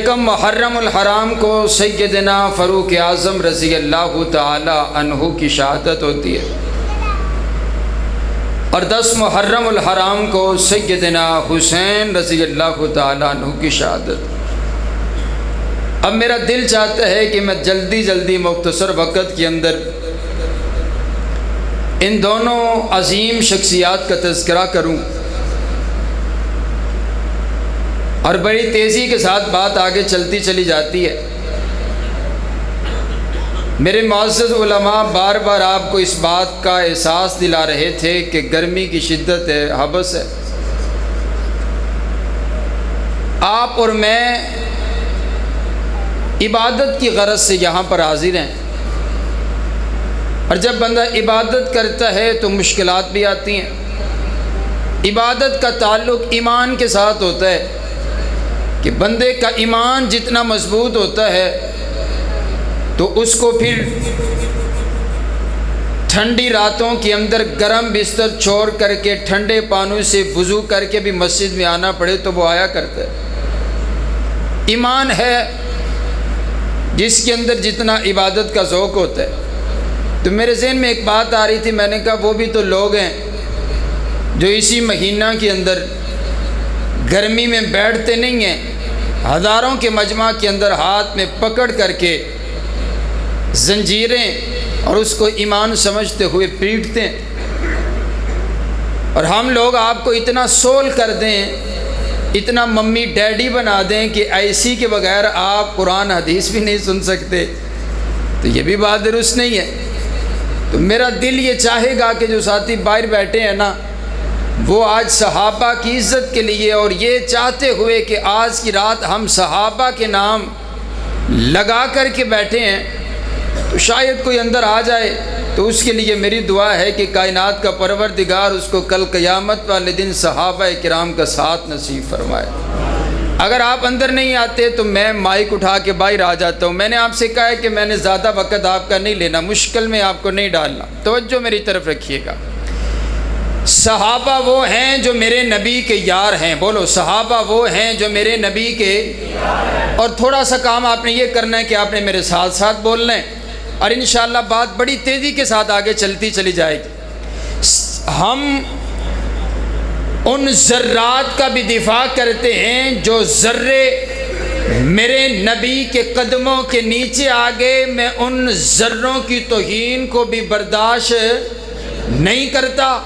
یکم محرم الحرام کو سیدنا فاروق اعظم رضی اللہ تعالی عنہ کی شہادت ہوتی ہے، اور 10 محرم الحرام کو سیدنا حسین رضی اللہ تعالی عنہ کی شہادت۔ اب میرا دل چاہتا ہے کہ میں جلدی جلدی مختصر وقت کے اندر ان دونوں عظیم شخصیات کا تذکرہ کروں، اور بڑی تیزی کے ساتھ بات آگے چلتی چلی جاتی ہے۔ میرے معزز علماء بار بار آپ کو اس بات کا احساس دلا رہے تھے کہ گرمی کی شدت ہے، حبس ہے۔ آپ اور میں عبادت کی غرض سے یہاں پر حاضر ہیں، اور جب بندہ عبادت کرتا ہے تو مشکلات بھی آتی ہیں۔ عبادت کا تعلق ایمان کے ساتھ ہوتا ہے کہ بندے کا ایمان جتنا مضبوط ہوتا ہے تو اس کو پھر ٹھنڈی راتوں کے اندر گرم بستر چھوڑ کر کے ٹھنڈے پانی سے وضو کر کے بھی مسجد میں آنا پڑے تو وہ آیا کرتا ہے۔ ایمان ہے جس کے اندر جتنا عبادت کا ذوق ہوتا ہے۔ تو میرے ذہن میں ایک بات آ رہی تھی، میں نے کہا وہ بھی تو لوگ ہیں جو اسی مہینہ کے اندر گرمی میں بیٹھتے نہیں ہیں، ہزاروں کے مجمع کے اندر ہاتھ میں پکڑ کر کے زنجیریں اور اس کو ایمان سمجھتے ہوئے پیٹتے ہیں، اور ہم لوگ آپ کو اتنا سول کر دیں، اتنا ممی ڈیڈی بنا دیں کہ ایسی کے بغیر آپ قرآن حدیث بھی نہیں سن سکتے، تو یہ بھی بات درست نہیں ہے۔ تو میرا دل یہ چاہے گا کہ جو ساتھی باہر بیٹھے ہیں نا، وہ آج صحابہ کی عزت کے لیے اور یہ چاہتے ہوئے کہ آج کی رات ہم صحابہ کے نام لگا کر کے بیٹھے ہیں، تو شاید کوئی اندر آ جائے، تو اس کے لیے میری دعا ہے کہ کائنات کا پروردگار اس کو کل قیامت والے دن صحابہ کرام کا ساتھ نصیب فرمائے۔ اگر آپ اندر نہیں آتے تو میں مائک اٹھا کے باہر آ جاتا ہوں۔ میں نے آپ سے کہا ہے کہ میں نے زیادہ وقت آپ کا نہیں لینا، مشکل میں آپ کو نہیں ڈالنا، توجہ میری طرف رکھیے گا۔ صحابہ وہ ہیں جو میرے نبی کے یار ہیں، بولو صحابہ وہ ہیں جو میرے نبی کے، اور تھوڑا سا کام آپ نے یہ کرنا ہے کہ آپ نے میرے ساتھ ساتھ بولنا ہے، اور انشاءاللہ بات بڑی تیزی کے ساتھ آگے چلتی چلی جائے گی۔ ہم ان ذرات کا بھی دفاع کرتے ہیں جو ذرے میرے نبی کے قدموں کے نیچے آگے، میں ان ذروں کی توہین کو بھی برداشت نہیں کرتا،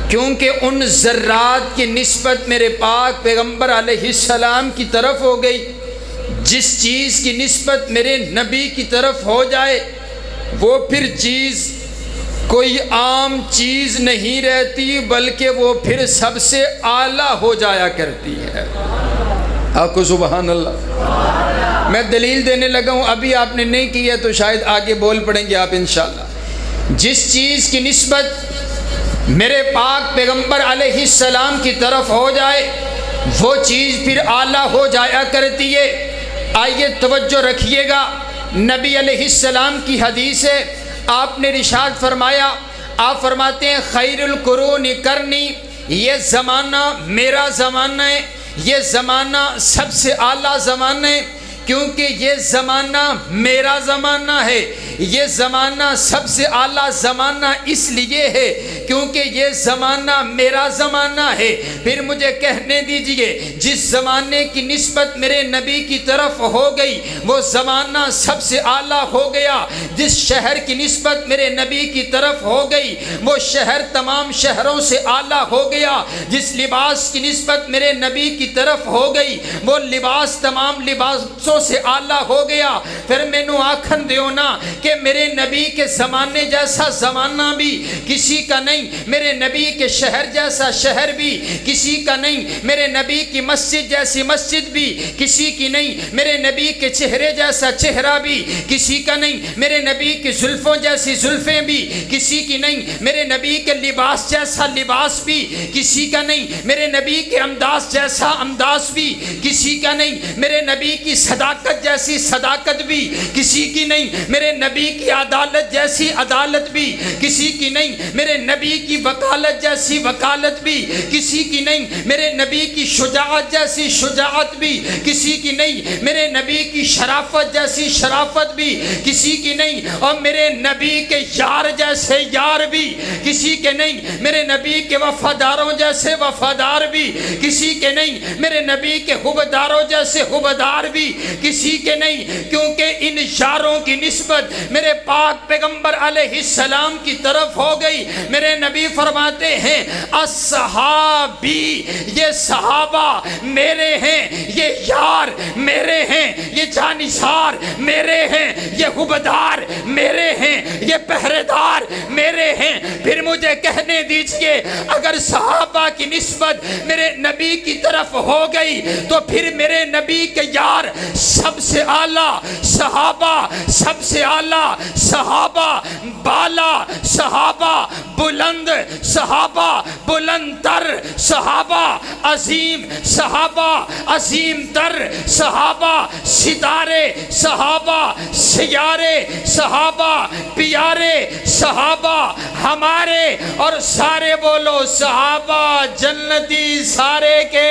کیونکہ ان ذرات کی نسبت میرے پاک پیغمبر علیہ السلام کی طرف ہو گئی۔ جس چیز کی نسبت میرے نبی کی طرف ہو جائے وہ پھر چیز کوئی عام چیز نہیں رہتی، بلکہ وہ پھر سب سے اعلیٰ ہو جایا کرتی ہے۔ آپ کو سبحان اللہ، میں دلیل دینے لگا ہوں، ابھی آپ نے نہیں کی ہے تو شاید آگے بول پڑیں گے آپ انشاءاللہ۔ جس چیز کی نسبت میرے پاک پیغمبر علیہ السلام کی طرف ہو جائے وہ چیز پھر اعلیٰ ہو جایا کرتی ہے۔ آئیے توجہ رکھیے گا، نبی علیہ السلام کی حدیث ہے، آپ نے ارشاد فرمایا، آپ فرماتے ہیں خیر القرون کرنی، یہ زمانہ میرا زمانہ ہے، یہ زمانہ سب سے اعلیٰ زمانہ ہے، کیونکہ یہ زمانہ میرا زمانہ ہے۔ یہ زمانہ سب سے اعلیٰ زمانہ اس لیے ہے کیونکہ یہ زمانہ میرا زمانہ ہے۔ پھر مجھے کہنے دیجئے، جس زمانے کی نسبت میرے نبی کی طرف ہو گئی وہ زمانہ سب سے اعلیٰ ہو گیا۔ جس شہر کی نسبت میرے نبی کی طرف ہو گئی وہ شہر تمام شہروں سے اعلیٰ ہو گیا۔ جس لباس کی نسبت میرے نبی کی طرف ہو گئی وہ لباس تمام لباسوں سے اعلیٰ ہو گیا۔ پھر مینوں آکھن دیو نا کہ میرے نبی کے زمانے جیسا زمانہ بھی کسی کا نہیں، میرے نبی کے شہر جیسا شہر بھی کسی کا نہیں، میرے نبی کی مسجد جیسی مسجد بھی کسی کی نہیں، میرے نبی کے چہرے جیسا چہرہ بھی کسی کا نہیں، میرے نبی کی زلفوں جیسی زلفیں بھی کسی کی نہیں، میرے نبی کے لباس جیسا لباس بھی کسی کا نہیں، میرے نبی کے انداز جیسا انداز بھی کسی کا نہیں، میرے نبی کی صدا صداقت جیسی صداقت بھی کسی کی نہیں، میرے نبی کی عدالت جیسی عدالت بھی کسی کی نہیں، میرے نبی کی وکالت جیسی وکالت بھی کسی کی نہیں، میرے نبی کی شجاعت جیسی شجاعت بھی کسی کی نہیں، میرے نبی کی شرافت جیسی شرافت بھی کسی کی نہیں، اور میرے نبی کے یار جیسے یار بھی کسی کے نہیں، میرے نبی کے وفاداروں جیسے وفادار بھی کسی کے نہیں، میرے نبی کے حبداروں جیسے حبدار بھی کسی کے نہیں، کیونکہ ان یاروں کی نسبت میرے پاک پیغمبر علیہ السلام کی طرف ہو گئی۔ میرے نبی فرماتے ہیں اصحابی، یہ صحابہ میرے ہیں، یہ یار میرے ہیں، یہ جانشار میرے ہیں، یہ حبدار میرے ہیں، یہ پہرےدار میرے ہیں۔ پھر مجھے کہنے دیجئے اگر صحابہ کی نسبت میرے نبی کی طرف ہو گئی تو پھر میرے نبی کے یار سب سے اعلیٰ صحابہ، سب سے اعلیٰ صحابہ، بالا صحابہ، بلند صحابہ، بلند تر صحابہ، عظیم صحابہ، عظیم تر صحابہ، ستارے صحابہ، سیارے صحابہ، پیارے صحابہ ہمارے، اور سارے بولو صحابہ جنتی سارے کے،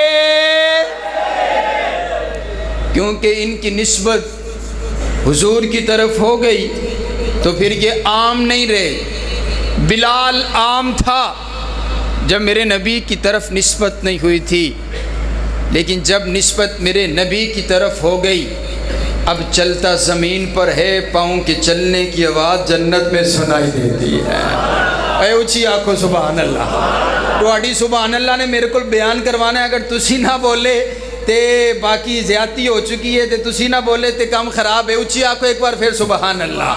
کیونکہ ان کی نسبت حضور کی طرف ہو گئی تو پھر یہ عام نہیں رہے۔ بلال عام تھا جب میرے نبی کی طرف نسبت نہیں ہوئی تھی، لیکن جب نسبت میرے نبی کی طرف ہو گئی اب چلتا زمین پر ہے، پاؤں کے چلنے کی آواز جنت میں سنائی دیتی ہے۔ اے اچھی آنکھوں سبحان اللہ، تواڈی سبحان اللہ نے میرے کو بیان کروانا ہے، اگر تسی نہ بولے تے باقی زیادتی ہو چکی ہے، تے تسی نہ بولے تے کام خراب ہے۔ اچھی آنکھوں ایک بار پھر سبحان اللہ۔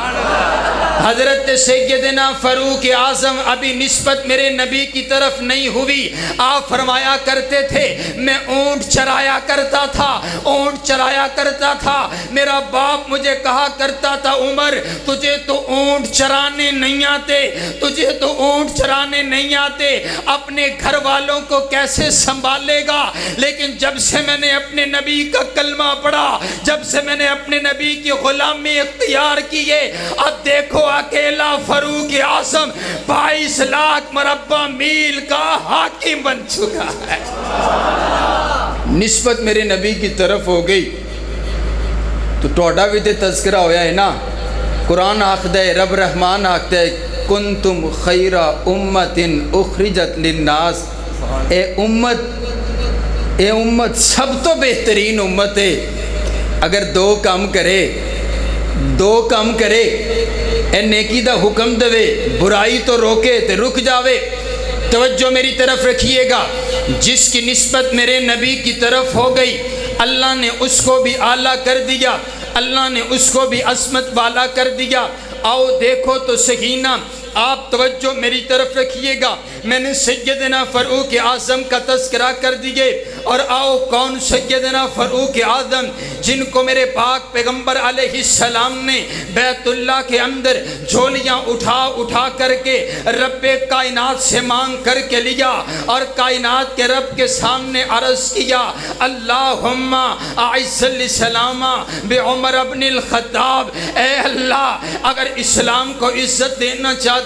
حضرت سیدنا فاروق اعظم ابھی نسبت میرے نبی کی طرف نہیں ہوئی، آپ فرمایا کرتے تھے میں اونٹ چرایا کرتا تھا، اونٹ چرایا کرتا تھا، میرا باپ مجھے کہا کرتا تھا عمر تجھے تو اونٹ چرانے نہیں آتے، تجھے تو اونٹ چرانے نہیں آتے، اپنے گھر والوں کو کیسے سنبھالے گا؟ لیکن جب سے میں نے اپنے نبی کا کلمہ پڑھا، جب سے میں نے اپنے نبی کی غلامی اختیار کی ہے، اب دیکھو اکیلا فاروق اعظم 22 لاکھ مربع میل کا حاکم بن چکا ہے۔ نسبت میرے نبی کی طرف ہو گئی تو ٹوڑا بھی تے تذکرہ ہویا ہے نا۔ قرآن آخدہ ہے، رب رحمان آخدہ ہے کنتم خیر امت اخرجت للناس، اے امت سب تو بہترین امت ہے۔ اگر دو کام کرے اے نیکی دا حکم دے، برائی تو روکے تے رک جاوے۔ توجہ میری طرف رکھیے گا، جس کی نسبت میرے نبی کی طرف ہو گئی اللہ نے اس کو بھی اعلیٰ کر دیا، اللہ نے اس کو بھی عظمت والا کر دیا۔ آؤ دیکھو تو صحیح نا، آپ توجہ میری طرف رکھیے گا، میں نے سیدنا فاروق اعظم کا تذکرہ کر دیے، اور آؤ کون سیدنا فاروق اعظم جن کو میرے پاک پیغمبر علیہ السلام نے بیت اللہ کے اندر جھولیاں اٹھا کر کے رب کائنات سے مانگ کر کے لیا، اور کائنات کے رب کے سامنے عرض کیا اللہم اعز الاسلام بعمر ابن الخطاب، اے اللہ اگر اسلام کو عزت دینا چاہتے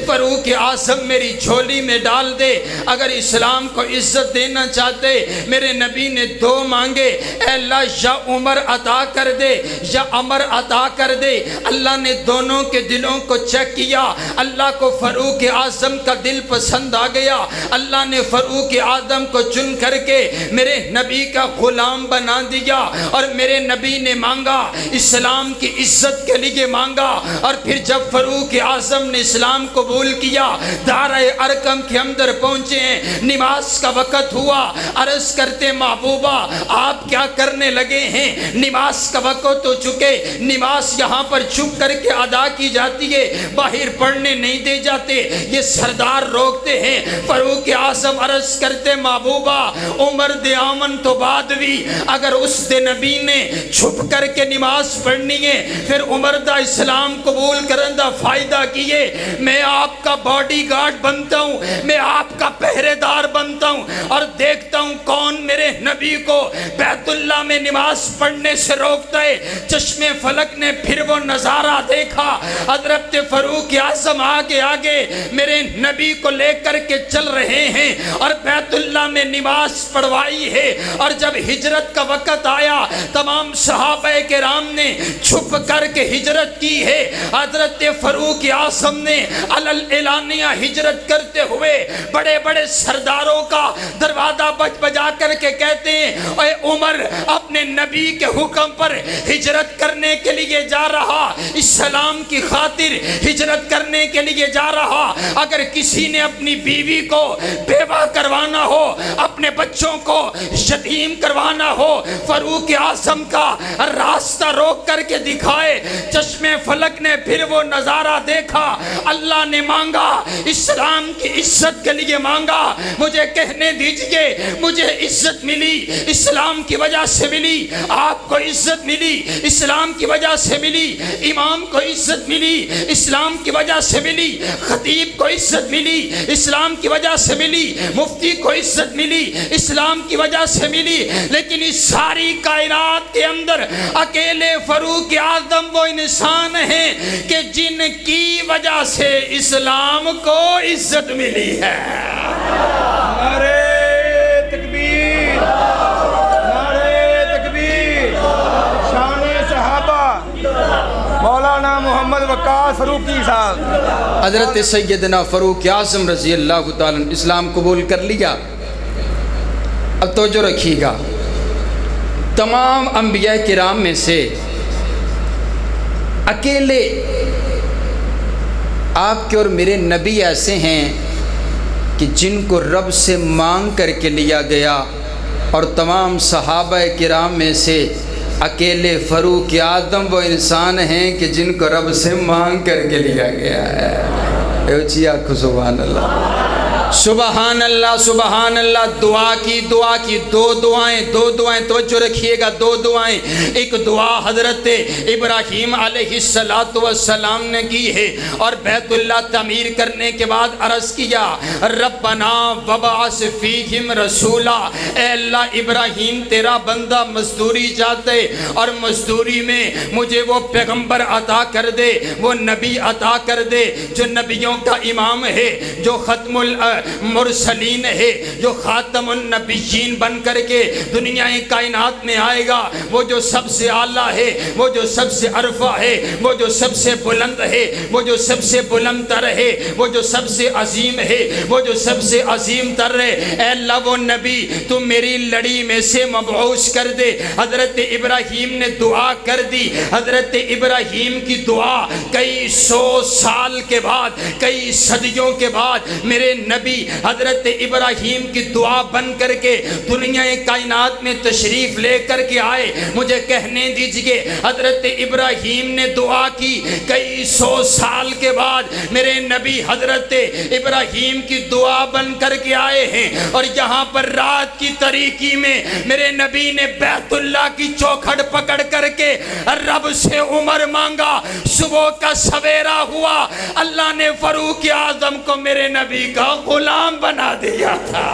فاروق اعظم میری جھولی میں ڈال دے، اگر اسلام کو عزت دینا چاہتے میرے نبی نے دو مانگے، اے اللہ یا عمر عطا کر دے یا عمر عطا کر دے۔ اللہ نے دونوں کے دلوں کو چیک کیا، اللہ کو فاروق اعظم کا دل پسند آ گیا، اللہ نے فاروق اعظم کو چن کر کے میرے نبی کا غلام بنا دیا، اور میرے نبی نے مانگا اسلام کی عزت کے لیے مانگا، اور پھر جب فاروق اعظم نے اسلام قبول کیا دارِ ارقم کے اندر پہنچے ہیں، نماز کا وقت ہوا، عرض کرتے محبوبہ آپ کیا کرنے لگے ہیں؟ نماز کا وقت ہو چکے، نماز یہاں پر چھپ کر کے ادا کی جاتی ہے، باہر پڑھنے نہیں دے جاتے، یہ سردار روکتے ہیں۔ فاروق اعظم عرض کرتے محبوبہ عمر دے آمن تو بعد بھی اگر اس دے نبی نے چھپ کر کے نماز پڑھنی ہے پھر عمر دا اسلام قبول کرن دا فائدہ کیے، میں آپ کا باڈی گارڈ بنتا ہوں، میں آپ کا پہرے دار بنتا ہوں اور دیکھتا ہوں کون میرے نبی کو بیت اللہ میں نماز پڑھنے سے روکتا ہے۔ چشم فلک نے پھر وہ نظارہ دیکھا، حضرت فاروق اعظم آگے آگے میرے نبی کو لے کر کے چل رہے ہیں اور بیت اللہ میں نماز پڑھوائی ہے۔ اور جب ہجرت کا وقت آیا تمام صحابہ کرام نے چھپ کر کے ہجرت کی ہے۔ حضرت فاروق اعظم نے اعلانیہ ہجرت کرتے ہوئے بڑے بڑے سرداروں کا دروازہ بجا کر کے کہتے ہیں اے عمر، اپنے نبی کے حکم پر ہجرت کرنے کے لیے جا رہا، اسلام کی خاطر ہجرت کرنے کے لیے جا رہا۔ اگر کسی نے اپنی بیوی کو بیوہ کروانا ہو، اپنے بچوں کو یتیم کروانا ہو، فاروق اعظم کا راستہ روک کر کے دکھائے۔ چشم فلک نے پھر وہ نظارہ دیکھا، اللہ نے مانگا، اسلام کی عزت کے لیے مانگا۔ مجھے کہنے دیجئے، مجھے عزت ملی اسلام کی وجہ سے ملی، آپ کو عزت ملی اسلام کی وجہ سے ملی، امام کو عزت ملی اسلام کی وجہ سے ملی، خطیب کو عزت ملی اسلام کی وجہ سے ملی، مفتی کو عزت ملی اسلام کی وجہ سے ملی۔ لیکن اس ساری کائنات کے اندر اکیلے فاروق اعظم وہ انسان ہیں کہ جن کی وجہ سے اسلام کو عزت ملی ہے۔ نعرہ تکبیر، نعرہ تکبیر، شان صحابہ مولانا محمد وقاص فاروقی صاحب۔ حضرت سیدنا فاروق اعظم رضی اللہ تعالیٰ عنہ اسلام قبول کر لیا۔ اب توجہ رکھیے گا، تمام انبیاء کرام میں سے اکیلے آپ کے اور میرے نبی ایسے ہیں کہ جن کو رب سے مانگ کر کے لیا گیا، اور تمام صحابہ کرام میں سے اکیلے فاروق اعظم وہ انسان ہیں کہ جن کو رب سے مانگ کر کے لیا گیا ہے۔ اونچی آنکھوں سبحان اللہ، سبحان اللہ، سبحان اللہ۔ دعا کی دو دعائیں توجہ رکھیے گا، دو دعائیں۔ ایک دعا حضرت ابراہیم علیہ السلام نے کی ہے اور بیت اللہ تعمیر کرنے کے بعد عرض کیا ربنا وبعث فیہم رسولا، اے اللہ ابراہیم تیرا بندہ مزدوری جاتے اور مزدوری میں مجھے وہ پیغمبر عطا کر دے، وہ نبی عطا کر دے جو نبیوں کا امام ہے، جو ختم مرسلین ہے، جو خاتم النبیین بن کر کے دنیا کائنات میں آئے گا، وہ جو سب سے اعلیٰ ہے، وہ جو سب سے عرفہ ہے، وہ جو سب سے بلند ہے، وہ جو سب سے بلند تر ہے، وہ جو سب سے عظیم ہے، وہ جو سب سے عظیم تر ہے۔ اے اللہ وہ نبی تم میری لڑی میں سے مبعوث کر دے۔ حضرت ابراہیم نے دعا کر دی۔ حضرت ابراہیم کی دعا کئی سو سال کے بعد، کئی صدیوں کے بعد میرے نبی حضرت ابراہیم کی دعا بن کر کے دنیا کائنات میں تشریف لے کر کے آئے۔ مجھے کہنے دیجئے حضرت ابراہیم نے دعا کی، کئی سو سال کے بعد میرے نبی حضرت ابراہیم کی دعا بن کر کے آئے ہیں، اور یہاں پر رات کی تاریکی میں میرے نبی نے بیت اللہ کی چوکھٹ پکڑ کر کے رب سے عمر مانگا۔ صبح کا سویرا ہوا، اللہ نے فاروق اعظم کو میرے نبی کا غلام بنا دیا تھا۔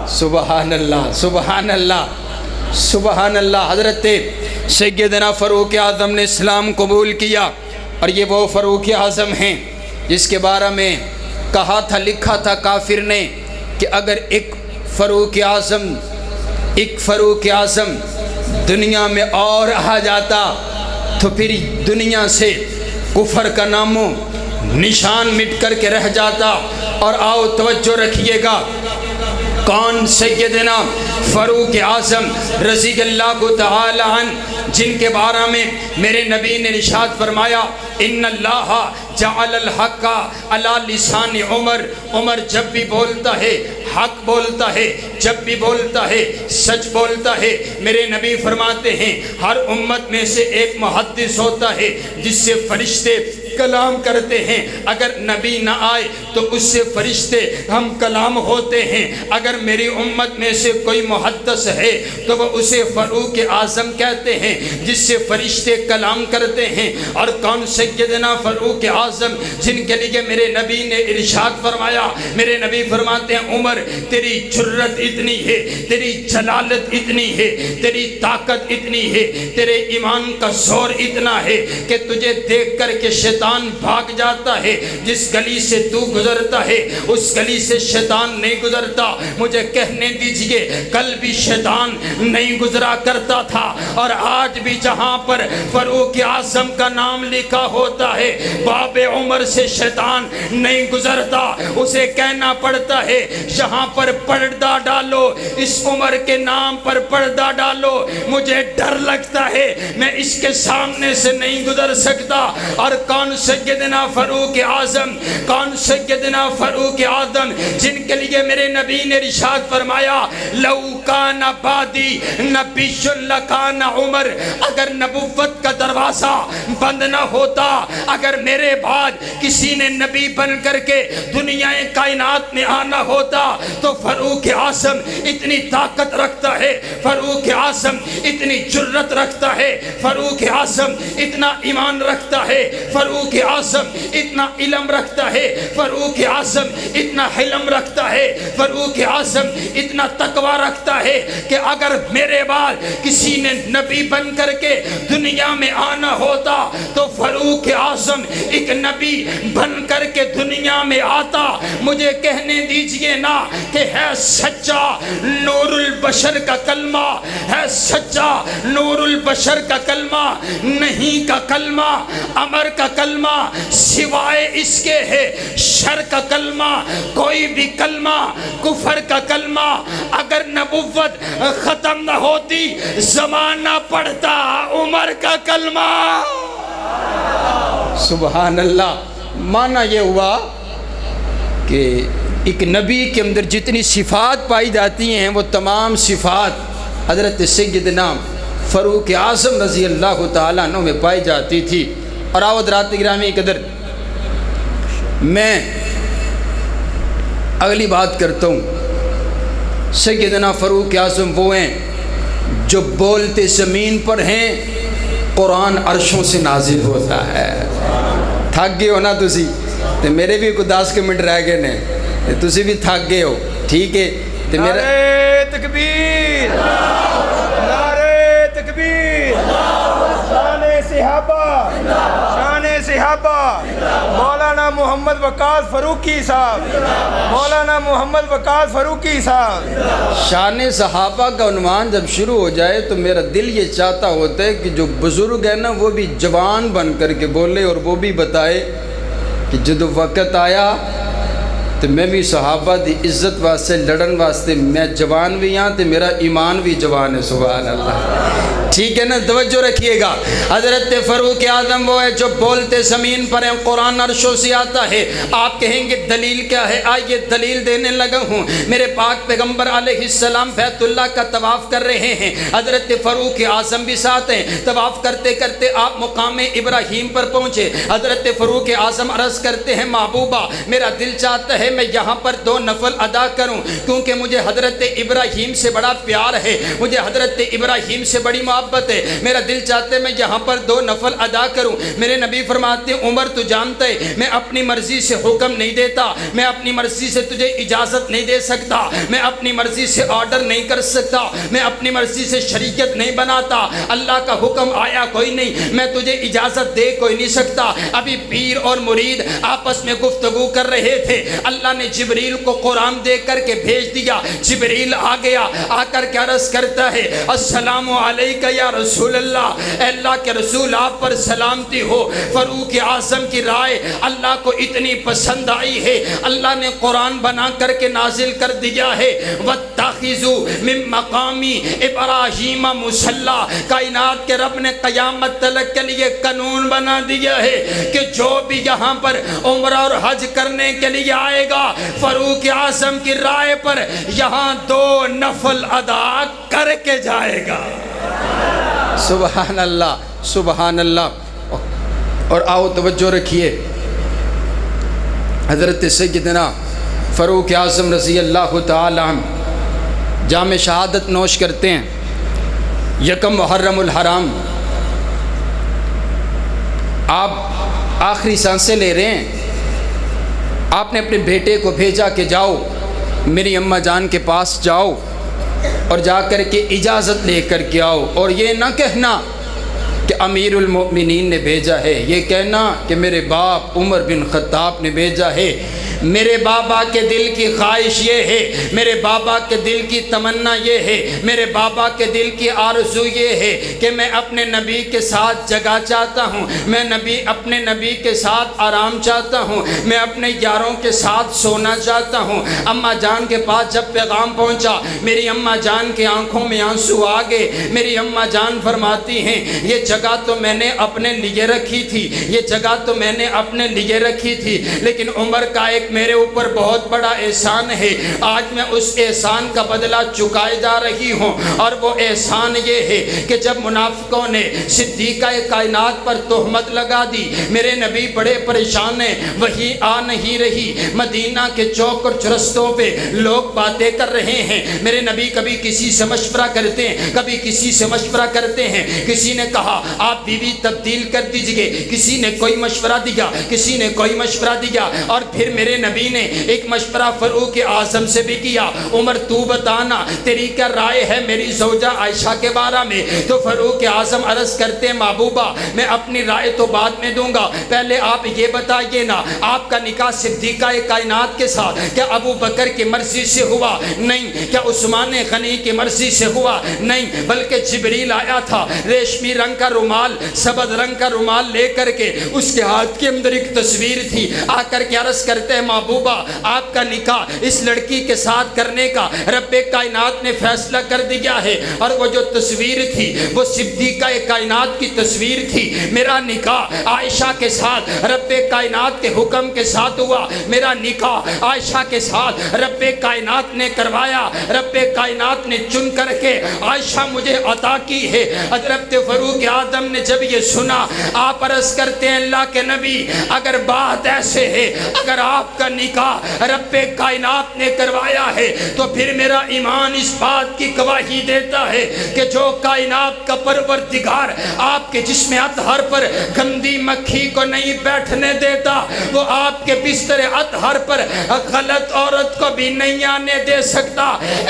سبحان اللہ، سبحان اللہ، سبحان اللہ۔ حضرت سیدنا فاروق اعظم نے اسلام قبول کیا، اور یہ وہ فاروق اعظم ہیں جس کے بارے میں کہا تھا، لکھا تھا کافر نے کہ اگر ایک فاروق اعظم دنیا میں اور آ جاتا تو پھر دنیا سے کفر کا نام و نشان مٹ کر کے رہ جاتا۔ اور آؤ توجہ رکھیے گا، کون؟ سیدنا فاروق اعظم رضی اللہ تعالی عنہ، جن کے بارے میں میرے نبی نے ارشاد فرمایا ان اللہ جعل الحق علی لسان عمر۔ عمر جب بھی بولتا ہے حق بولتا ہے، جب بھی بولتا ہے سچ بولتا ہے۔ میرے نبی فرماتے ہیں ہر امت میں سے ایک محدث ہوتا ہے جس سے فرشتے کلام کرتے ہیں، اگر نبی نہ آئے تو اس سے فرشتے ہم کلام ہوتے ہیں، اگر میری امت میں سے کوئی محدث ہے تو وہ اسے فاروق اعظم کہتے ہیں جس سے فرشتے کلام کرتے ہیں۔ اور کون سیدنا فاروق اعظم جن کے لیے میرے نبی نے ارشاد فرمایا، میرے نبی فرماتے ہیں عمر تیری جرت اتنی ہے، تیری جلالت اتنی ہے، تیری طاقت اتنی ہے، تیرے ایمان کا زور اتنا ہے کہ تجھے دیکھ کر کے شیطان بھاگ جاتا ہے، جس گلی سے تو گزرتا ہے اس گلی سے شیطان نہیں گزرتا۔ مجھے کہنے دیجئے کل بھی شیطان نہیں گزرا کرتا تھا، اور آج بھی جہاں پر فاروق اعظم کا نام لکھا ہوتا ہے باب عمر سے شیطان نہیں گزرتا، اسے کہنا پڑتا ہے جہاں پر پردہ ڈالو، اس عمر کے نام پر پردہ ڈالو، مجھے ڈر لگتا ہے میں اس کے سامنے سے نہیں گزر سکتا۔ اور کون سیدنا فاروق اعظم، کون سیدنا فاروق اعظم جن کے لیے میرے نبی نے ارشاد فرمایا لو کان بعدی نبی لکان عمر، اگر نبوت کا دروازہ بند نہ ہوتا، اگر میرے بعد کسی نے نبی بن کر کے دنیا کائنات میں آنا ہوتا تو فاروق اعظم اتنی طاقت رکھتا ہے، فاروق اعظم اتنی جرت رکھتا ہے، فاروق اعظم اتنا ایمان رکھتا ہے، فاروق اعظم اتنا علم رکھتا ہے، فاروق اعظم اتنا حلم رکھتا ہے، فاروق اعظم اتنا تقوی رکھتا ہے کہ اگر میرے بعد کسی نے نبی بن کر کے دنیا میں آنا ہوتا تو فاروق اعظم ایک نبی بن کر کے دنیا میں آتا۔ مجھے کہنے دیجئے نا کہ ہے سچا نور البشر کا کلمہ، ہے سچا نور البشر کا کلمہ، نہیں کا کلمہ، امر کا کلمہ سوائے اس کے ہے شر کا کلمہ، کوئی بھی کلمہ کفر کا کلمہ، اگر نبوت ختم نہ ہوتی زمانہ پڑتا عمر کا کلمہ۔ سبحان اللہ۔ معنی یہ ہوا کہ ایک نبی کے اندر جتنی صفات پائی جاتی ہیں وہ تمام صفات حضرت سیدنا فاروق اعظم رضی اللہ تعالیٰ عنہ میں پائی جاتی تھی۔ اور آؤ حضرات گرامی قدر، میں اگلی بات کرتا ہوں۔ سیدنا فاروق اعظم وہ ہیں جو بولتے زمین پر ہیں، قرآن عرشوں سے نازل ہوتا ہے۔ تھک گئے ہو نا تسی تے میرے بھی کوئی 10 منٹ رہ گئے نے تے تسی بھی تھک گئے ہو، ٹھیک ہے تے میرا نعرہ تکبیر، نعرہ تکبیر، شان صحابہ، شان صحابہ، مولانا محمد وقاص فاروقی صاحب، مولانا محمد وقاص فاروقی صاحب۔ شان صحابہ کا عنوان جب شروع ہو جائے تو میرا دل یہ چاہتا ہوتا ہے کہ جو بزرگ ہے نا وہ بھی جوان بن کر کے بولے اور وہ بھی بتائے کہ جدو وقت آیا تو میں بھی صحابہ دی عزت واسطے لڑن واسطے میں جوان بھی ہاں تو میرا ایمان بھی جوان ہے۔ سبحان اللہ، ٹھیک ہے نا، توجہ رکھیے گا۔ حضرت فاروق اعظم وہ ہے جو بولتے زمین پر ہیں، قرآن عرشوں سے آتا ہے۔ آپ کہیں گے دلیل کیا ہے؟ آئیے دلیل دینے لگا ہوں۔ میرے پاک پیغمبر علیہ السلام بیت اللہ کا طواف کر رہے ہیں، حضرت فاروق اعظم بھی ساتھ ہیں۔ طواف کرتے کرتے آپ مقام ابراہیم پر پہنچے، حضرت فاروق اعظم عرض کرتے ہیں محبوبہ میرا دل چاہتا ہے میں یہاں پر 2 نفل ادا کروں، کیونکہ مجھے حضرت ابراہیم سے بڑا پیار ہے، مجھے حضرت ابراہیم سے بڑی محبت ہے، میرا دل چاہتا ہے میں یہاں پر 2 نفل ادا کروں۔ میرے نبی فرماتے ہیں عمر تو جانتا ہے میں اپنی مرضی سے حکم نہیں دیتا، میں اپنی مرضی سے تجھے اجازت نہیں دے سکتا، میں اپنی مرضی سے آرڈر نہیں کر سکتا، میں اپنی مرضی سے شریعت نہیں بناتا، اللہ کا حکم آیا کوئی نہیں، میں تجھے اجازت دے کوئی نہیں سکتا۔ ابھی پیر اور مرید آپس میں گفتگو کر رہے تھے، اللہ نے جبریل کو قرآن دے کر کے بھیج دیا۔ جبریل آ گیا، آ کر کے عرض کرتا ہے السلام علیکہ یا رسول اللہ، اے اللہ کے رسول آپ پر سلامتی ہو۔ فاروق اعظم کی رائے اللہ کو اتنی پسند آئی ہے، اللہ نے قرآن بنا کر کے نازل کر دیا ہے وَاتَّخِذُوا مِن مَقَامِ ابراہیم مصلی، کائنات کے رب نے قیامت تلک کے لیے قانون بنا دیا ہے کہ جو بھی یہاں پر عمرہ اور حج کرنے کے لیے آئے گا فاروق اعظم کی رائے پر یہاں 2 نفل ادا کر کے جائے گا۔ سبحان اللہ، سبحان اللہ۔ اور آؤ توجہ رکھیے، حضرت سیدنا فاروق اعظم رضی اللہ تعالی عنہ جام شہادت نوش کرتے ہیں، یکم محرم الحرام، آپ آخری سانسیں لے رہے ہیں، آپ نے اپنے بیٹے کو بھیجا کہ جاؤ میری اماں جان کے پاس جاؤ اور جا کر کے اجازت لے کر کے آؤ، اور یہ نہ کہنا کہ امیر المؤمنین نے بھیجا ہے، یہ کہنا کہ میرے باپ عمر بن خطاب نے بھیجا ہے، میرے بابا کے دل کی خواہش یہ ہے، میرے بابا کے دل کی تمنا یہ ہے، میرے بابا کے دل کی آرزو یہ ہے کہ میں اپنے نبی کے ساتھ جگہ چاہتا ہوں، میں اپنے نبی کے ساتھ آرام چاہتا ہوں، میں اپنے یاروں کے ساتھ سونا چاہتا ہوں۔ اماں جان کے پاس جب پیغام پہنچا، میری اماں جان کی آنکھوں میں آنسو آ گئے، میری اماں جان فرماتی ہیں یہ جگہ تو میں نے اپنے لیے رکھی تھی، یہ جگہ تو میں نے اپنے لیے رکھی تھی، لیکن عمر کا ایک میرے اوپر بہت بڑا احسان ہے، آج میں اس احسان کا بدلہ چکائے جا رہی ہوں، اور وہ احسان یہ ہے کہ جب منافقوں نے صدیقہ کائنات پر تہمت لگا دی، میرے نبی بڑے پریشان ہیں، وہی آ نہیں رہی، مدینہ کے چوک اور چرستوں پہ لوگ باتیں کر رہے ہیں، میرے نبی کبھی کسی سے مشورہ کرتے ہیں، کبھی کسی سے مشورہ کرتے ہیں، کسی نے کہا آپ بیوی تبدیل کر دیجئے، کسی نے کوئی مشورہ دیا، کسی نے کوئی مشورہ دیا، اور پھر میرے نبی نے ایک مشورہ فاروق اعظم سے بھی کیا، عمر تو بتانا تیری کیا رائے ہے میری زوجہ عائشہ کے بارے میں؟ تو فاروق اعظم عرض کرتے ہیں محبوبہ میں اپنی رائے تو بعد میں دوں گا، پہلے آپ یہ بتائیے نا آپ کا نکاح صدیقہ کائنات کے ساتھ کیا ابو بکر کی مرضی سے ہوا؟ نہیں۔ کیا عثمان غنی کی مرضی سے ہوا؟ نہیں، بلکہ جبریل آیا تھا، ریشمی رنگ کا رومال، سبز رنگ کا رومال لے کر کے، اس کے ہاتھ کے اندر ایک تصویر تھی، آ کر کے عرض کرتے ہیں محبوبہ آپ کا نکاح اس لڑکی کے ساتھ کرنے کا رب کائنات نے فیصلہ کر دیا ہے، اور وہ جو تصویر تھی وہ صدیقہ کائنات کی تصویر تھی، میرا نکاح عائشہ کے ساتھ رب کائنات کے حکم کے ساتھ ہوا، میرا نکاح عائشہ کے ساتھ رب کائنات نے کروایا، رب کائنات نے چن کر کے عائشہ مجھے عطا کی ہے۔ حضرت فاروق اعظم نے جب یہ سنا، آپ عرض کرتے ہیں اللہ کے نبی اگر بات ایسے ہے، اگر آپ کا نکاح رب کائنات نے کروایا ہے تو پھر میرا ایمان اس بات کی گواہی دیتا ہے کہ جو کائنات کا پروردگار آپ کے جسم اطہر پر گندی مکھی کو نہیں بیٹھنے دیتا، وہ آپ کے بستر اطہر پر غلط عورت کو بھی نہیں آنے دے سکتا۔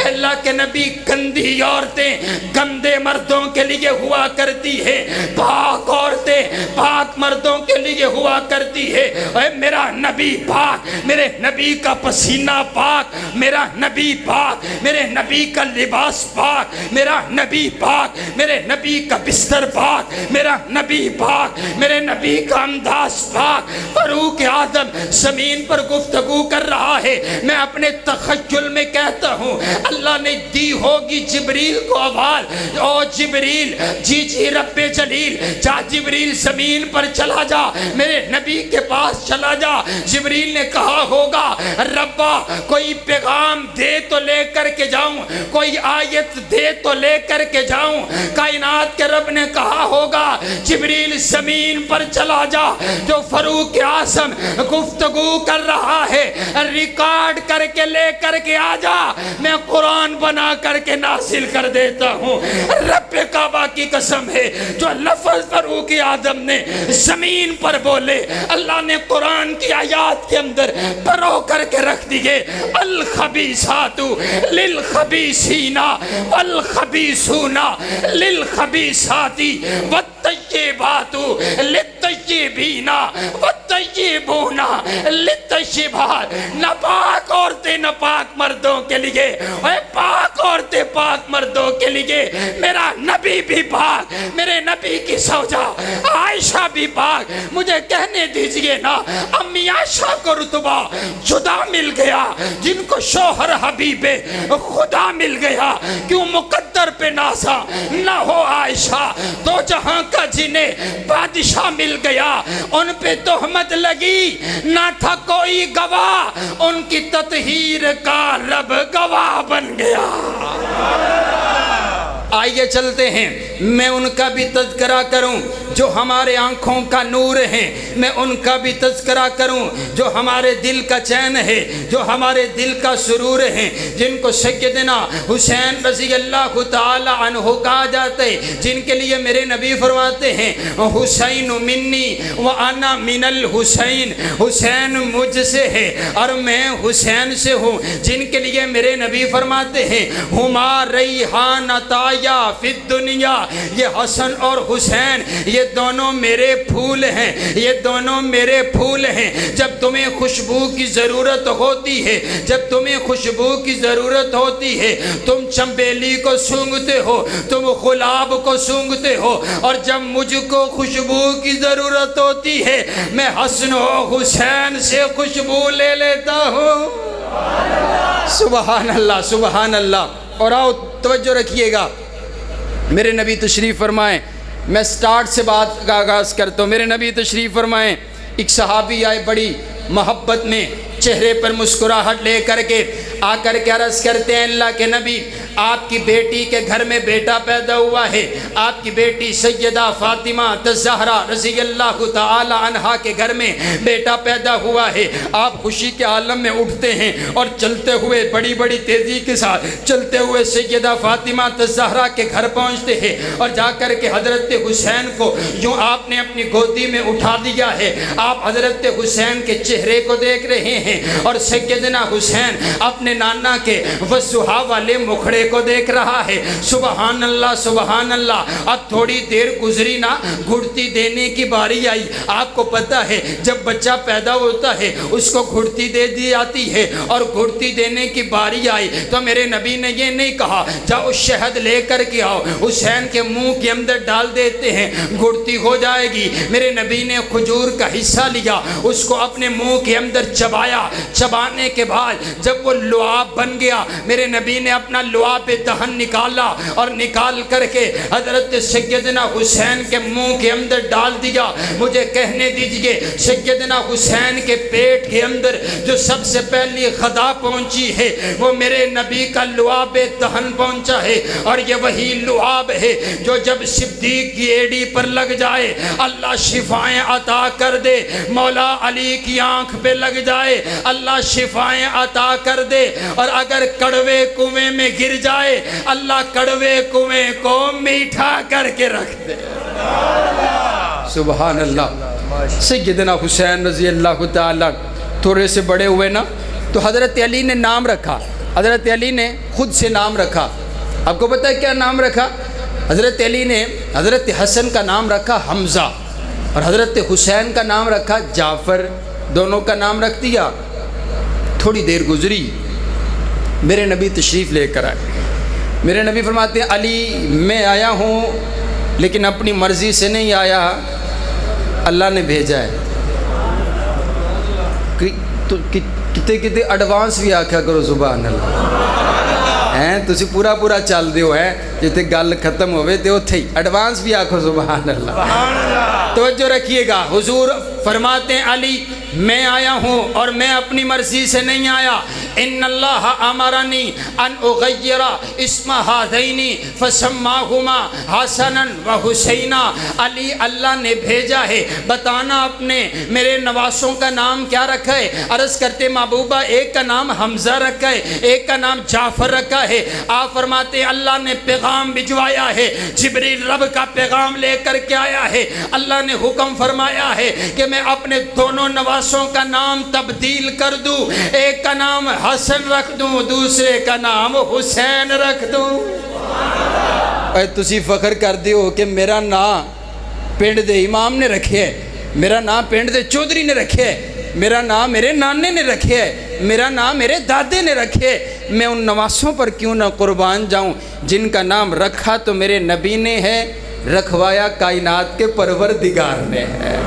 اللہ کے نبی گندی عورتیں گندے مردوں کے لیے ہوا کرتی ہے، پاک عورتیں پاک مردوں کے لیے ہوا کرتی ہے۔ اے میرا نبی پاک، میرے نبی کا پسینہ پاک، میرا نبی پاک، میرے نبی کا لباس پاک، میرا نبی پاک، میرے نبی کا بستر پاک، میرا نبی پاک، میرے نبی کا انداز پاک۔ فاروق اعظم زمین پر گفتگو کر رہا ہے، میں اپنے تخیل میں کہتا ہوں اللہ نے دی ہوگی جبریل کو آواز، او جبریل جی جی رب جلیل، جا جبریل زمین پر چلا جا، میرے نبی کے پاس چلا جا۔ جبریل نے کہا ہوگا ربا کوئی پیغام دے تو لے کر کے جاؤں، کوئی آیت دے تو لے کر کے جاؤں۔ کائنات کے رب نے کہا ہوگا جبریل زمین پر چلا جا، جو فاروق اعظم گفتگو کر رہا ہے ریکارڈ کر کے لے کر کے آ جا، میں قرآن بنا کر کے نازل کر دیتا ہوں۔ رب کعبہ کی قسم ہے جو لفظ فاروق اعظم نے زمین پر بولے اللہ نے قرآن کی آیات کے اندر پرو کر کے رکھ دیے۔ الخبیثات للخبیثین والخبیثون للخبیثات والطیبات للطیبین والطیبون للطیبات۔ ناپاک عورتیں ناپاک مردوں کے لیے، اے پاک عورتیں پاک مردوں کے لیے، میرا نبی بھی پاک، میرے نبی کی زوجہ عائشہ بھی پاک۔ مجھے کہنے دیجئے نا امی عائشہ کو رتبہ جدا مل گیا، جن کو شوہر حبیب خدا مل گیا، کیوں مقدر پہ نازا نہ ہو عائشہ؟ دو جہاں کا جنہیں بادشاہ مل گیا، ان پہ تہمت لگی، نہ تھا کوئی گواہ، ان کی تطہیر کا رب گواہ بن گیا۔ آئیے چلتے ہیں میں ان کا بھی تذکرہ کروں جو ہمارے آنکھوں کا نور ہیں، میں ان کا بھی تذکرہ کروں جو ہمارے دل کا چین ہے، جو ہمارے دل کا سرور ہے، جن کو سیدنا حسین رضی اللہ تعالی عنہ کہا جاتا ہے، جن کے لیے میرے نبی فرماتے ہیں حسین منی وانا من الحسین، حسین مجھ سے ہے اور میں حسین سے ہوں، جن کے لیے میرے نبی فرماتے ہیں ہما ریحانتایا فی الدنیا، یہ حسن اور حسین یہ دونوں میرے پھول ہیں، یہ دونوں میرے پھول ہیں۔ جب تمہیں خوشبو کی ضرورت ہوتی ہے، جب تمہیں خوشبو کی ضرورت ہوتی ہے، تم چنبیلی کو سونگھتے ہو، تم گلاب کو سونگھتے ہو، اور جب مجھ کو خوشبو کی ضرورت ہوتی ہے میں حسن و حسین سے خوشبو لے لیتا ہوں۔ سبحان اللہ سبحان اللہ۔ اور آؤ توجہ رکھیے گا، میرے نبی تشریف فرمائیں، میں سٹارٹ سے بات کا آغاز کرتا ہوں۔ میرے نبی تشریف فرمائیں، ایک صحابی آئے بڑی محبت میں، چہرے پر مسکراہٹ لے کر کے آ کر کے عرض کرتے ہیں اللہ کے نبی، آپ کی بیٹی کے گھر میں بیٹا پیدا ہوا ہے، آپ کی بیٹی سیدہ فاطمہ الزہرا رضی اللہ تعالی عنہا کے گھر میں بیٹا پیدا ہوا ہے۔ آپ خوشی کے عالم میں اٹھتے ہیں اور چلتے ہوئے بڑی بڑی تیزی کے ساتھ چلتے ہوئے سیدہ فاطمہ الزہرا کے گھر پہنچتے ہیں اور جا کر کے حضرت حسین کو یوں آپ نے اپنی گودی میں اٹھا دیا ہے۔ آپ حضرت حسین کے چہرے کو دیکھ رہے ہیں اور سیدنا حسین اپنے نانا کے وضحا والے مکھڑے کو دیکھ رہا ہے۔ سبحان اللہ سبحان اللہ۔ اب تھوڑی دیر گزری نا، گھڑتی دینے کی باری آئی۔ آپ کو پتہ ہے جب بچہ پیدا ہوتا ہے اس کو گھڑتی دے دی جاتی ہے، اور گھڑتی دینے کی باری آئی تو میرے نبی نے یہ نہیں کہا جاؤ شہد لے کر کے آؤ حسین کے منہ کے اندر ڈال دیتے ہیں گھڑتی ہو جائے گی۔ میرے نبی نے کھجور کا حصہ لیا، اس کو اپنے منہ کے اندر چبایا، چبانے کے بعد جب وہ لعاب بن گیا میرے نبی نے اپنا لعاب دہن نکالا اور نکال کر کے حضرت سیدنا حسین کے منہ کے اندر ڈال دیا۔ مجھے کہنے دیجئے سیدنا حسین کے پیٹ کے اندر جو سب سے پہلی غذا پہنچی ہے وہ میرے نبی کا لعاب دہن پہنچا ہے، اور یہ وہی لعاب ہے جو جب صدیق کی ایڑی پر لگ جائے اللہ شفائیں عطا کر دے، مولا علی کی آنکھ پہ لگ جائے اللہ شفائیں عطا کر دے، اور اگر کڑوے کنویں میں گر جائے اللہ کڑوے کنویں کو میٹھا کر کے رکھ دے۔ سبحان اللہ۔ سیدنا حسین رضی اللہ تعالیٰ تھوڑے سے بڑے ہوئے نا تو حضرت علی نے نام رکھا، حضرت علی نے خود سے نام رکھا۔ آپ کو پتہ ہے کیا نام رکھا؟ حضرت علی نے حضرت حسن کا نام رکھا حمزہ، اور حضرت حسین کا نام رکھا جعفر، دونوں کا نام رکھ دیا۔ تھوڑی دیر گزری، میرے نبی تشریف لے کر آئے۔ میرے نبی فرماتے ہیں علی میں آیا ہوں لیکن اپنی مرضی سے نہیں آیا، اللہ نے بھیجا ہے۔ تو کتے کتے ایڈوانس بھی آکھا کرو سبحان اللہ ہیں، تسی پورا پورا چل دیو ہے جتے گل ختم ہوئے تے اتھے ہی ایڈوانس بھی آکھو سبحان اللہ۔ توجہ رکھیے گا، حضور فرماتے ہیں علی میں آیا ہوں اور میں اپنی مرضی سے نہیں آیا، ان اللہ امرنی ان اغیر اسم ہذین فسماہما حسنا و حسینا۔ علی اللہ نے بھیجا ہے، بتانا اپنے میرے نواسوں کا نام کیا رکھا ہے؟ عرض کرتے محبوبہ ایک کا نام حمزہ رکھا ہے، ایک کا نام جعفر رکھا ہے۔ آپ فرماتے ہیں اللہ نے پیغام بھجوایا ہے، جبریل رب کا پیغام لے کر کے آیا ہے، اللہ نے حکم فرمایا ہے کہ میں اپنے دونوں نواسوں کا نام تبدیل کر دوں، ایک کا نام حسن رکھ دوں، دوسرے کا نام حسین رکھ دوں۔ اے تسی فخر کر دیو کہ میرا نام پنڈ دے امام نے رکھے ہے، میرا نام پنڈ دے چودھری نے رکھے ہے، میرا نام میرے نانے نے رکھے ہے، میرا نام میرے دادے نے رکھے ہے، میں ان نواسوں پر کیوں نہ قربان جاؤں جن کا نام رکھا تو میرے نبی نے ہے، رکھوایا کائنات کے پروردگار نے ہے۔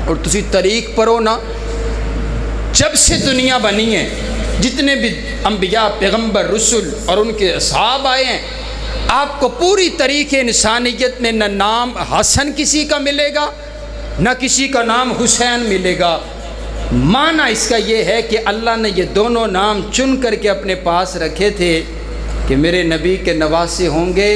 اور تسی طریق پر ہو نا، جب سے دنیا بنی ہے جتنے بھی انبیاء پیغمبر رسول اور ان کے اصحاب آئے ہیں، آپ کو پوری طریق انسانیت میں نہ نام حسن کسی کا ملے گا نہ کسی کا نام حسین ملے گا۔ معنی اس کا یہ ہے کہ اللہ نے یہ دونوں نام چن کر کے اپنے پاس رکھے تھے کہ میرے نبی کے نواسے ہوں گے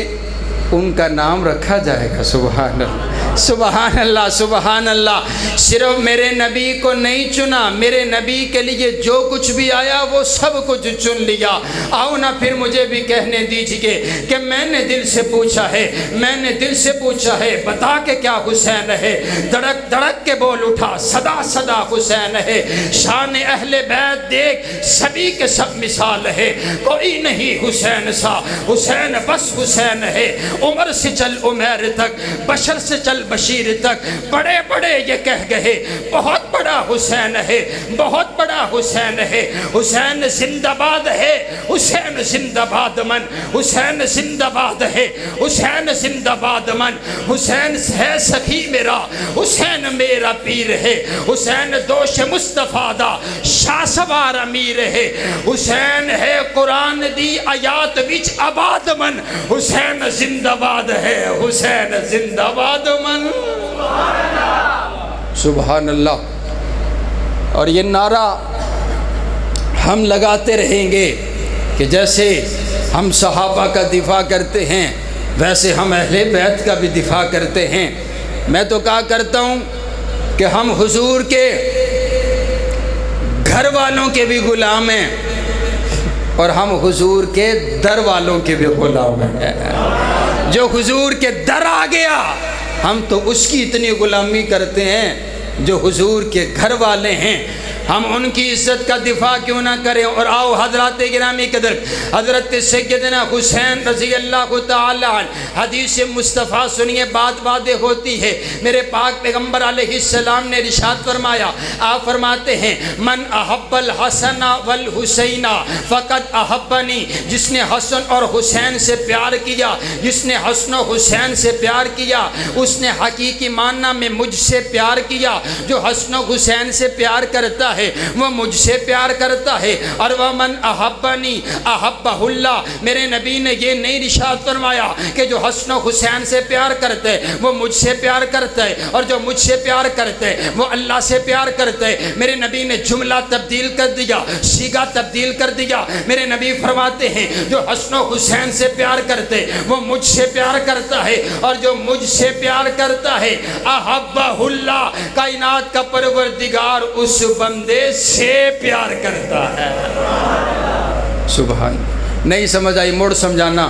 ان کا نام رکھا جائے گا۔ سبحان اللہ، سبحان اللہ، سبحان اللہ۔ صرف میرے نبی کو نہیں چنا، میرے نبی کے لیے جو کچھ بھی آیا وہ سب کچھ چن لیا۔ آؤ نا پھر مجھے بھی کہنے دیجئے کہ میں نے دل سے پوچھا ہے، میں نے دل سے پوچھا ہے، بتا کے کیا حسین ہے؟ دڑک دڑک کے بول اٹھا، صدا صدا حسین ہے۔ شان اہل بیت دیکھ، سبھی کے سب مثال ہے، کوئی نہیں حسین سا، حسین بس حسین ہے۔ عمر سے چل عمیر تک، بشر سے چل بشیر تک، بڑے بڑے یہ کہہ گئے بہت بڑا حسین ہے، بہت بڑا حسین ہے۔ حسین زندہ باد ہے، حسین زندہ باد من، حسین زندہ باد ہے، حسین زندہ باد من۔ حسین ہے سخی میرا، حسین میرا پیر ہے، حسین دوش مصطفیٰ دا شاہ سوار امیر ہے۔ حسین ہے قرآن دی آیات وچ آباد من، حسین زندہ باد ہے، حسین زندہ باد من۔ سبحان اللہ۔ اور یہ نعرہ ہم لگاتے رہیں گے کہ جیسے ہم صحابہ کا دفاع کرتے ہیں ویسے ہم اہل بیت کا بھی دفاع کرتے ہیں۔ میں تو کہا کرتا ہوں کہ ہم حضور کے گھر والوں کے بھی غلام ہیں اور ہم حضور کے در والوں کے بھی غلام ہیں۔ جو حضور کے در آ گیا ہم تو اس کی اتنی غلامی کرتے ہیں جو حضور کے گھر والے ہیں، ہم ان کی عزت کا دفاع کیوں نہ کریں۔ اور آؤ حضرات گرامی قدر، حضرت سیدنا حسین رضی اللہ تعالی عنہ، حدیث مصطفیٰ سنیے، بات واضح ہوتی ہے۔ میرے پاک پیغمبر علیہ السلام نے ارشاد فرمایا، آپ فرماتے ہیں من احب الحسن والحسین فقد احبنی، جس نے حسن اور حسین سے پیار کیا، جس نے حسن و حسین سے پیار کیا اس نے حقیقی معنی میں مجھ سے پیار کیا۔ جو حسن و حسین سے پیار کرتا ہے وہ مجھ سے پیار کرتا ہے۔ اور وَمَنْ أَحَبَّنِي أَحَبَّهُ اللَّهُ، میرے نبی نے یہ نہیں ارشاد فرمایا کہ جو حسن و حسین سے پیار کرتا ہے وہ مجھ سے پیار کرتا ہے، اور جو مجھ سے پیار کرتا ہے وہ اللہ سے پیار کرتا ہے۔ میرے نبی نے جملہ تبدیل کر دیا، صیغہ تبدیل کر دیا۔ میرے نبی فرماتے ہیں جو حسن و حسین سے پیار کرتے وہ مجھ سے پیار کرتا ہے، اور جو مجھ سے پیار کرتا ہے احبہ اللہ، کائنات کا پروردگار اس بندے سے پیار کرتا ہے۔ سبحان، نہیں سمجھ آئی موڑ سمجھانا۔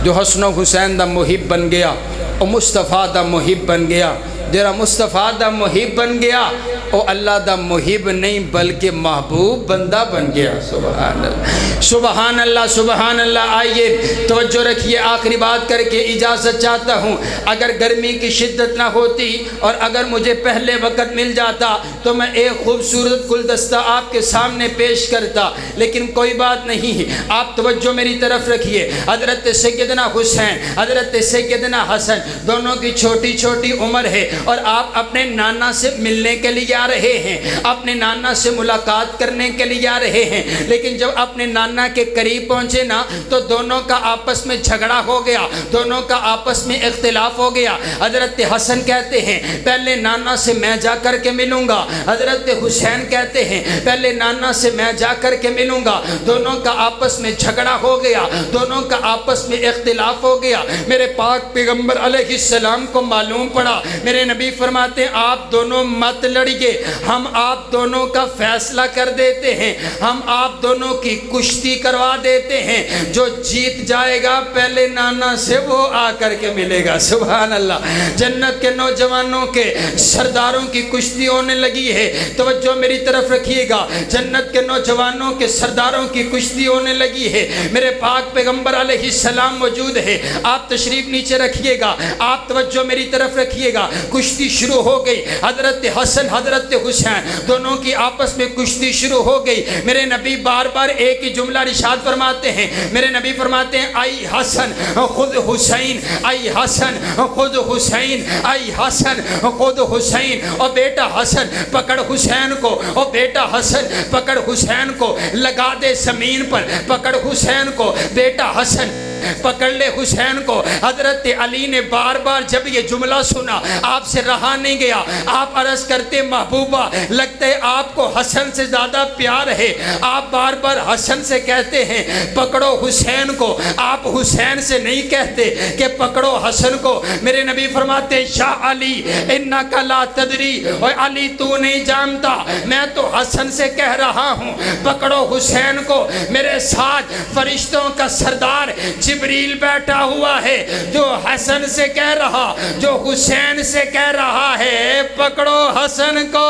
جو حسن و حسین دا محب بن گیا او مصطفیٰ دا محب بن گیا، جرا مصطفیٰ دا محب بن گیا او اللہ دا محب نہیں بلکہ محبوب بندہ بن گیا۔ سبحان اللہ، سبحان اللہ، سبحان اللہ۔ آئیے توجہ رکھیے، آخری بات کر کے اجازت چاہتا ہوں۔ اگر گرمی کی شدت نہ ہوتی اور اگر مجھے پہلے وقت مل جاتا تو میں ایک خوبصورت گلدستہ آپ کے سامنے پیش کرتا، لیکن کوئی بات نہیں، آپ توجہ میری طرف رکھیے۔ حضرت سیدنا حسین، حضرت سیدنا حسن، دونوں کی چھوٹی چھوٹی عمر ہے اور آپ اپنے نانا سے ملنے کے لیے آ رہے ہیں، اپنے نانا سے ملاقات کرنے کے لیے آ رہے ہیں، لیکن جب اپنے نانا کے قریب پہنچے نا تو دونوں کا آپس میں جھگڑا ہو گیا، دونوں کا آپس میں اختلاف ہو گیا۔ حضرت حسن کہتے ہیں پہلے نانا سے میں جا کر کے ملوں گا، حضرت حسین کہتے ہیں پہلے نانا سے میں جا کر کے ملوں گا۔ دونوں کا آپس میں جھگڑا ہو گیا، دونوں کا آپس میں اختلاف ہو گیا۔ میرے پاک پیغمبر علیہ السلام کو معلوم پڑا، میرے نبی فرماتے ہیں آپ دونوں مت لڑیے، ہم آپ دونوں کا فیصلہ کر دیتے ہیں، ہم آپ دونوں کی کشتی کروا دیتے ہیں، جو جیت جائے گا پہلے نانا سے وہ آ کر کے ملے گا۔ سبحان اللہ، جنت کے نوجوانوں کے سرداروں کی کشتی ہونے لگی ہے، توجہ میری طرف رکھیے گا، جنت کے نوجوانوں کے سرداروں کی کشتی ہونے لگی ہے۔ میرے پاک پیغمبر علیہ السلام موجود ہے، آپ تشریف نیچے رکھیے گا، آپ توجہ میری طرف رکھیے گا۔ کشتی شروع ہو گئی، حضرت حسن حضرت حسین دونوں کی آپس میں کشتی شروع ہو گئی۔ میرے نبی بار بار ایک ہی جملہ ارشاد فرماتے ہیں، میرے نبی فرماتے ہیں آئی حسن خود حسین، آئی حسن خود حسین، آئی حسن خود حسین، اور بیٹا حسن پکڑ حسین کو، اور بیٹا حسن پکڑ حسین کو، لگا دے زمین پر، پکڑ حسین کو، بیٹا حسن پکڑ لے حسین کو۔ حضرت علی نے بار بار جب یہ جملہ سنا آپ سے رہا نہیں گیا، آپ عرض کرتے محبوبہ لگتا ہے آپ کو حسن سے زیادہ پیار ہے، آپ بار بار حسن سے کہتے ہیں پکڑو حسین کو، آپ حسین سے نہیں کہتے کہ پکڑو حسن کو۔ میرے نبی فرماتے یا علی انکا لا تدری، اور علی تو نہیں جانتا میں تو حسن سے کہہ رہا ہوں پکڑو حسین کو۔ میرے ساتھ فرشتوں کا سردار جبریل بیٹھا ہوا ہے جو حسن سے کہہ رہا، جو حسین سے کہہ رہا ہے پکڑو حسن کو۔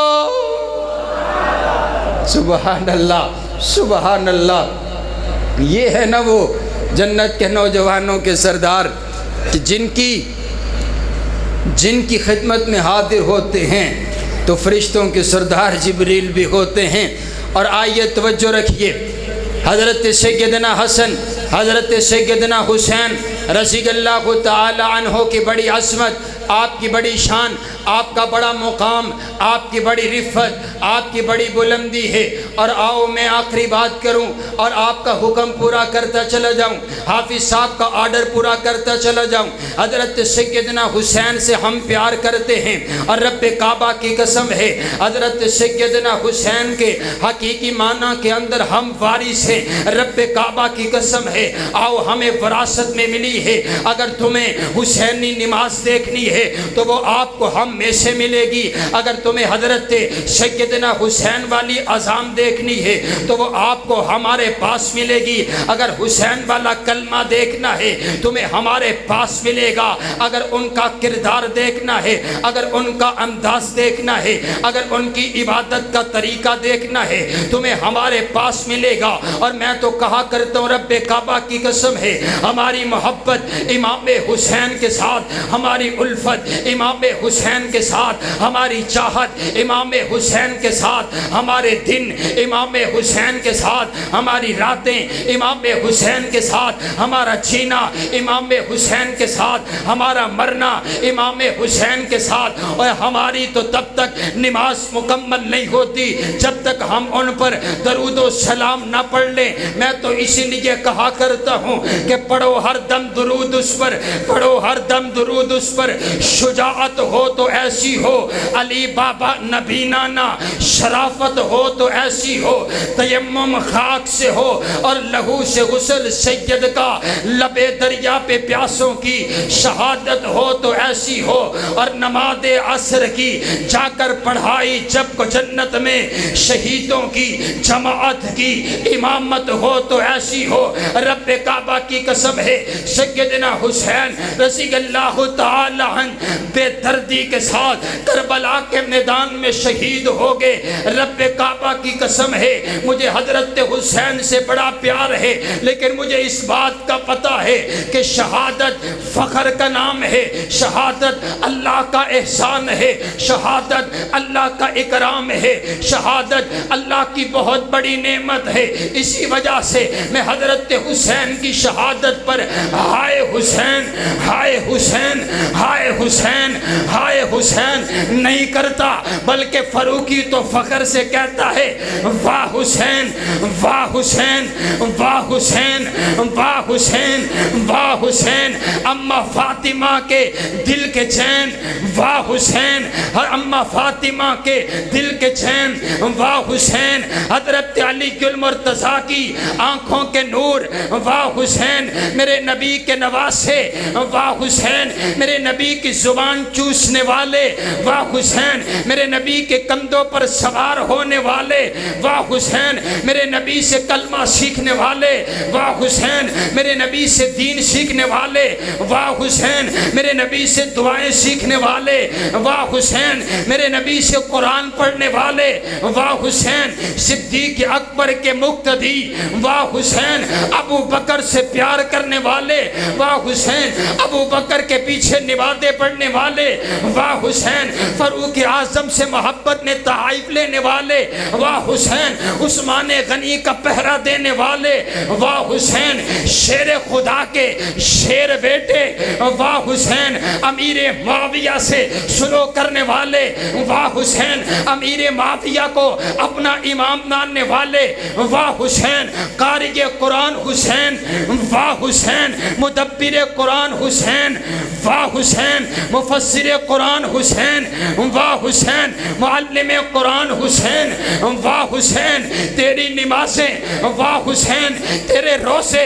سبحان اللہ سبحان اللہ۔ یہ ہے نا وہ جنت کے نوجوانوں کے سردار کہ جن کی خدمت میں حاضر ہوتے ہیں تو فرشتوں کے سردار جبریل بھی ہوتے ہیں۔ اور آئیے توجہ رکھیے، حضرت سیدنا حسن، حضرت سیدنا حسین رضی اللہ تعالی عنہ کی بڑی عظمت، آپ کی بڑی شان، آپ کا بڑا مقام، آپ کی بڑی رفت، آپ کی بڑی بلندی ہے۔ اور آؤ میں آخری بات کروں اور آپ کا حکم پورا کرتا چلا جاؤں، حافظ صاحب کا آرڈر پورا کرتا چلا جاؤں۔ حضرت سیدنا حسین سے ہم پیار کرتے ہیں اور رب کعبہ کی قسم ہے حضرت سیدنا حسین کے حقیقی معنی کے اندر ہم وارث ہیں، رب کعبہ کی قسم ہے۔ آؤ ہمیں وراثت میں ملی ہے، اگر تمہیں حسینی نماز دیکھنی ہے تو وہ آپ کو ہم میں سے ملے گی، اگر تمہیں حضرت سیدنا حسین والی اذان دیکھنی ہے تو وہ آپ کو ہمارے پاس ملے گی، اگر حسین والا کلمہ دیکھنا ہے تمہیں ہمارے پاس ملے گا، اگر ان کا کردار دیکھنا ہے، اگر ان کا انداز دیکھنا ہے، اگر ان کی عبادت کا طریقہ دیکھنا ہے تمہیں ہمارے پاس ملے گا۔ اور میں تو کہا کرتا ہوں رب کعبہ کی قسم ہے ہماری محبت امام حسین کے ساتھ، ہماری الفت امام حسین کے ساتھ، ہماری چاہت امام حسین کے ساتھ، ہمارے دن امام حسین کے ساتھ، ہماری راتیں امام حسین کے ساتھ، ہمارا جینا امام حسین کے ساتھ، ہمارا مرنا امام حسین کے ساتھ۔ اور ہماری تو تب تک نماز مکمل نہیں ہوتی جب تک ہم ان پر درود و سلام نہ پڑھ لیں۔ میں تو اسی لیے کہا کرتا ہوں کہ پڑھو ہر دم درود اس پر، پڑھو ہر دم درود اس پر۔ شجاعت ہو تو ایسی ہو علی بابا نبی نانا، شرافت ہو تو ایسی ہو تیمم خاک سے ہو اور لہو سے غسل سید کا، لبے دریا پہ پیاسوں کی شہادت ہو تو ایسی ہو، اور نماز عصر کی جا کر پڑھائی جب کو جنت میں شہیدوں کی جماعت کی امامت ہو تو ایسی ہو۔ رب کعبہ کی قسم ہے سیدنا حسین رضی اللہ تعالی عنہ بے دردی کے ساتھ کربلا کے میدان میں شہید ہو گئے۔ رب کعبہ کی قسم ہے مجھے حضرت حسین سے بڑا پیار ہے، لیکن مجھے اس بات کا پتہ ہے کہ شہادت فخر کا نام ہے، شہادت اللہ کا احسان ہے، شہادت اللہ کا اکرام ہے، شہادت اللہ کی بہت بڑی نعمت ہے۔ اسی وجہ سے میں حضرت حسین کی شہادت پر ہائے حسین ہائے حسین ہائے حسین ہائے حسین نہیں کرتا، بلکہ فاروقی تو فخر سے کہتا ہے واہ حسین واہ حسین واہ حسین واہ حسین واہ حسین، اماں فاطمہ کے دل کے چین واہ حسین، ہر اماں فاطمہ کے دل کے چین واہ حسین، حضرت علی المرتضیٰ کی آنکھوں کے نور واہ حسین، میرے نبی کے نواسے واہ حسین، میرے نبی کی زبان چوسنے والے واہ حسین، میرے نبی کے کندھوں پر سوار ہونے والے واہ حسین، میرے نبی سے کلمہ سیکھنے والے واہ حسین، میرے نبی سے دین سیکھنے والے واہ حسین، میرے نبی سے دعائیں سیکھنے والے واہ حسین، میرے نبی سے قرآن پڑھنے والے واہ حسین، صدیق اکبر کے مقتدی واہ حسین، ابو بکر سے پیار کرنے والے واہ حسین، ابو بکر کے پیچھے نمازیں پڑھنے والے واہ واہ حسین فاروق اعظم سے محبت نے تحائف لینے والے، واہ حسین عثمان غنی کا پہرا دینے والے، واہ حسین شیر خدا کے شیر بیٹے، واہ حسین امیر معاویہ سے سلو کرنے والے، واہ حسین امیر معاویہ کو اپنا امام ماننے والے، واہ حسین قاری قرآن حسین، واہ حسین مدبر قرآن حسین، واہ حسین مفسر قرآن حسین، واہ حسین معلم قرآن حسین، واہ حسین تیری نمازیں، واہ حسین تیرے روزے،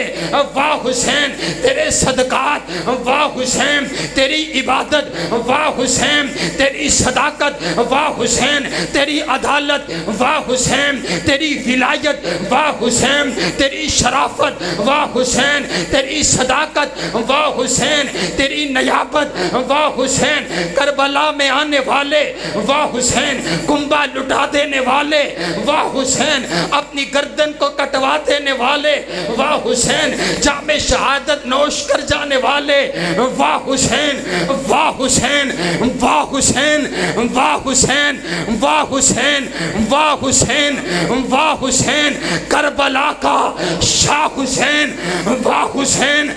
واہ حسین تیرے صدقات، واہ حسین تیری عبادت، واہ حسین تیری صداقت، واہ حسین تیری عدالت، واہ حسین تیری ولایت، واہ حسین تیری شرافت، واہ حسین تیری صداقت، واہ حسین تیری نیابت، واہ حسین کربلا میں آنے والے، واہ حسین کنبہ لٹا دینے والے، واہ حسین اپنی گردن کو کٹوا دینے والے، واہ حسین جام شہادت نوش کر جانے والے، واہ حسین واہ حسین واہ حسین واہ حسین واہ حسین واہ حسین واہ حسین کربلا کا شاہ حسین، واہ حسین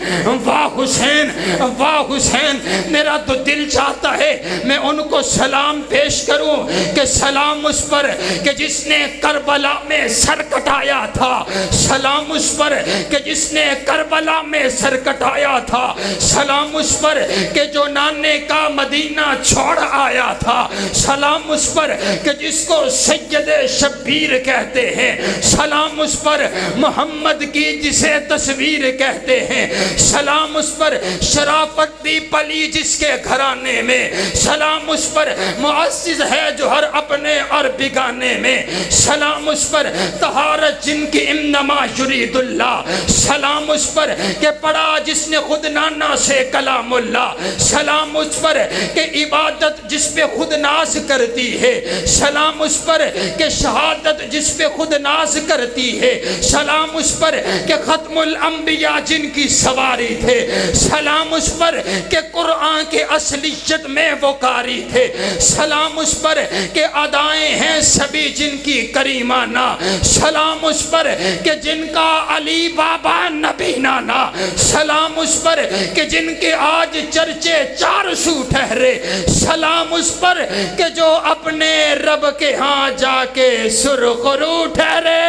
واہ حسین واہ حسین میرا تو دل چاہتا ہے میں ان کو سلام پیش کروں کہ سلام اس پر کہ جس نے کربلا میں سر کٹایا تھا، سلام اس پر کہ جس نے کربلا میں سر کٹایا تھا، سلام اس پر کہ جو نانے کا مدینہ چھوڑ آیا تھا، سلام اس پر کہ جس کو سید شبیر کہتے ہیں، سلام اس پر محمد کی جسے تصویر کہتے ہیں، سلام اس پر شرافت دی پلی جس کے گھرانے میں، سلام اس پر معزز ہے جو ہر اپنے اور بگانے میں، سلام اس پر طہارت جن کی انما یرید اللہ، سلام اس پر کہ پڑھا جس نے خود نانا سے کلام اللہ، سلام اس پر کہ عبادت جس پہ خود ناز کرتی ہے، سلام اس پر کہ شہادت جس پہ خود ناز کرتی ہے، سلام اس پر کہ ختم الانبیاء جن کی سواری تھے، سلام اس پر کہ قرآن کے اصلیت میں وہ قاری تھے، سلام اس پر کہ ادائیں ہیں سبھی جن کی کریمانہ، سلام اس پر کہ جن کا علی بابا نبی نانا، سلام اس پر کہ جن کے آج چرچے 400 ٹھہرے، سلام اس پر کہ جو اپنے رب کے ہاں جا کے سرخرو ٹھہرے۔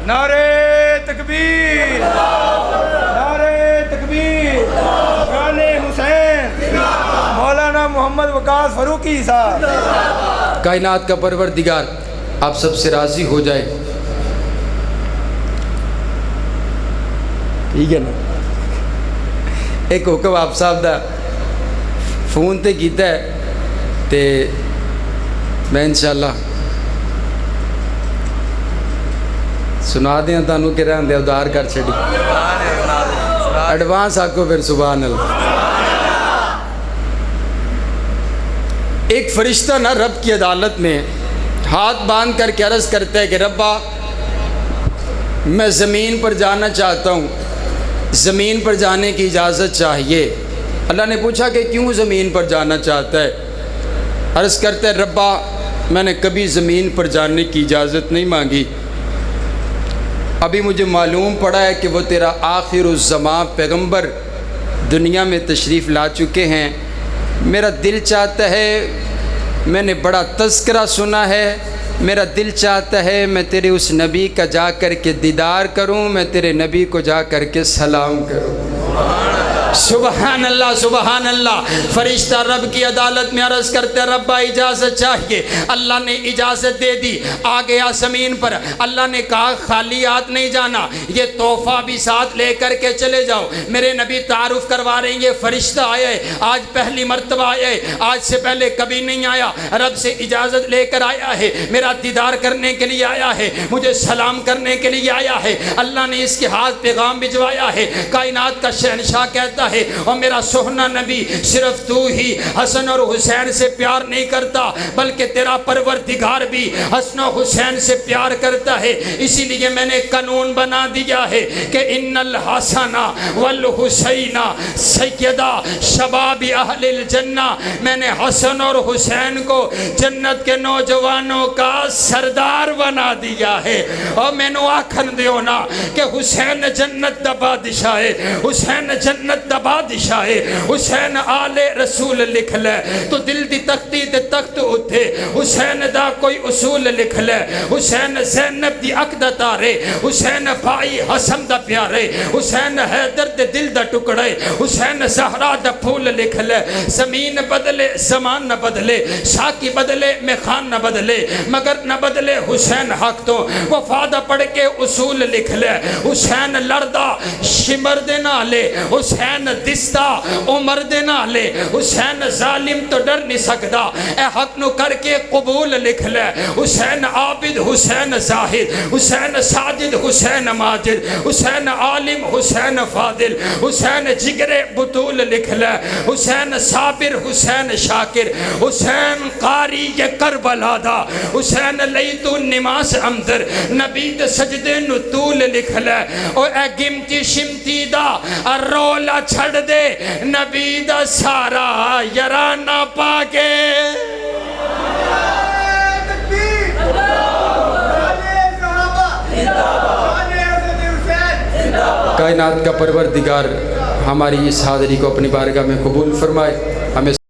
نعرہ تکبیر، نعرہ تکبیر، شان حسین مولانا محمد وقاص فاروقی صاحب۔ کائنات کا پروردگار آپ سب سے راضی ہو جائے، ٹھیک ہے نا؟ ایک حکم آپ صاحب دا فون تے کیتا ہے تے میں انشاءاللہ سنا دیا تانوں کہ رہن دے ادار کر چھڑی ایڈوانس آکو پھر سبحان اللہ۔ ایک فرشتہ نا رب کی عدالت میں ہاتھ باندھ کر کے عرض کرتا ہے کہ ربا میں زمین پر جانا چاہتا ہوں، زمین پر جانے کی اجازت چاہیے۔ اللہ نے پوچھا کہ کیوں زمین پر جانا چاہتا ہے؟ عرض کرتا ہے ربا میں نے کبھی زمین پر جانے کی اجازت نہیں مانگی، ابھی مجھے معلوم پڑا ہے کہ وہ تیرا آخر الزمان پیغمبر دنیا میں تشریف لا چکے ہیں، میرا دل چاہتا ہے، میں نے بڑا تذکرہ سنا ہے، میرا دل چاہتا ہے میں تیرے اس نبی کا جا کر کے دیدار کروں، میں تیرے نبی کو جا کر کے سلام کروں۔ سبحان اللہ سبحان اللہ۔ فرشتہ رب کی عدالت میں عرض کرتے ربا اجازت چاہیے، اللہ نے اجازت دے دی، آ گیا زمین پر۔ اللہ نے کہا خالی ہاتھ نہیں جانا، یہ تحفہ بھی ساتھ لے کر کے چلے جاؤ۔ میرے نبی تعارف کروا رہے ہیں، یہ فرشتہ آیا ہے، آج پہلی مرتبہ آیا ہے، آج سے پہلے کبھی نہیں آیا، رب سے اجازت لے کر آیا ہے، میرا دیدار کرنے کے لیے آیا ہے، مجھے سلام کرنے کے لیے آیا ہے۔ اللہ نے اس کے ہاتھ پیغام بھجوایا ہے۔ کائنات کا شہنشاہ کہتا کرتا ہے، اور میرا سوہنا نبی صرف تو ہی حسن اور حسین سے پیار نہیں کرتا بلکہ تیرا پروردگار بھی حسن و حسین سے پیار کرتا ہے۔ اسی لیے میں نے قانون بنا دیا ہے کہ ان الحسن والحسین سیدہ شباب اہل الجنہ، میں نے حسن اور حسین کو جنت کے نوجوانوں کا سردار بنا دیا ہے۔ اور میں نے آکھن دیو نا کہ حسین جنت دا بادشاہ ہے، حسین جنت دا بادشاہ ہے، حسین آل رسول لکھ لے تو دل دی تختی تے تخت اٹھے، حسین دا کوئی اصول لکھ لے، حسین زینب دی عقدہ تارے، حسین بھائی حسن دا پیارے، حسین حیدر دے دل دا ٹکڑے، حسین زہرا دا پھول لکھ لے۔ زمین بدلے زمان نہ بدلے، ساکی بدلے میخان نہ بدلے، مگر نہ بدلے حسین حق تو وفادہ پڑھ کے اصول لکھ لے۔ حسین لردہ شمر دے نہ لے، حسین دستہ عمر دے نہ لے، حسین ظالم تو ڈر نہیں سکدا، اے حق نو کر کے قبول لکھ لے۔ حسین عابد حسین زاہد، حسین ساجد حسین ماجد، حسین عالم حسین فاضل، حسین جگر بطول لکھ لے۔ حسین صابر حسین شاکر، حسین قاری یہ کربلا دا، حسین لیتو نماز امدر نبی تے سجدے نو طول لکھ لے۔ اور اے گمتی شمتی دا رولا چھڑ دے نبی دا سارا یرانہ پاکے۔ کائنات کا پروردگار ہماری اس حاضری کو اپنی بارگاہ میں قبول فرمائے، ہمیں